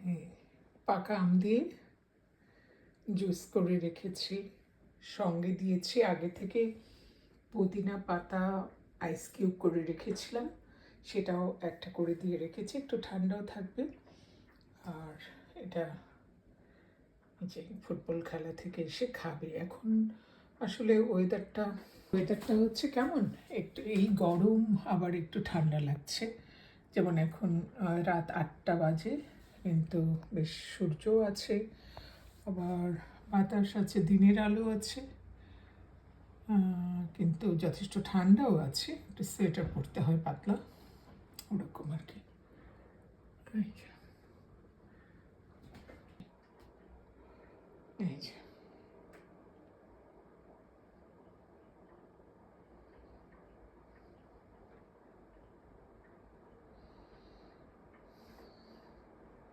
এই পাকা আম দিয়ে জুস করে রেখেছি, সঙ্গে দিয়েছি আগে থেকে পুদিনা পাতা আইস কিউব করে রেখেছিলাম, সেটাও একটা করে দিয়ে রেখেছি, একটু ঠান্ডাও থাকবে। আর এটা যে ফুটবল খেলা থেকে এসে খাবে। এখন আসলে ওয়েদারটা হচ্ছে কেমন, একটু এই গরম আবার একটু ঠান্ডা লাগছে। যেমন এখন রাত 8টা বাজে, কিন্তু বেশ সূর্যও আছে, আবার বাতাস আছে, দিনের আলো আছে, কিন্তু যথেষ্ট ঠান্ডাও আছে, একটু সোয়েটার পরতে হয় পাতলা, ওরকম আর কি।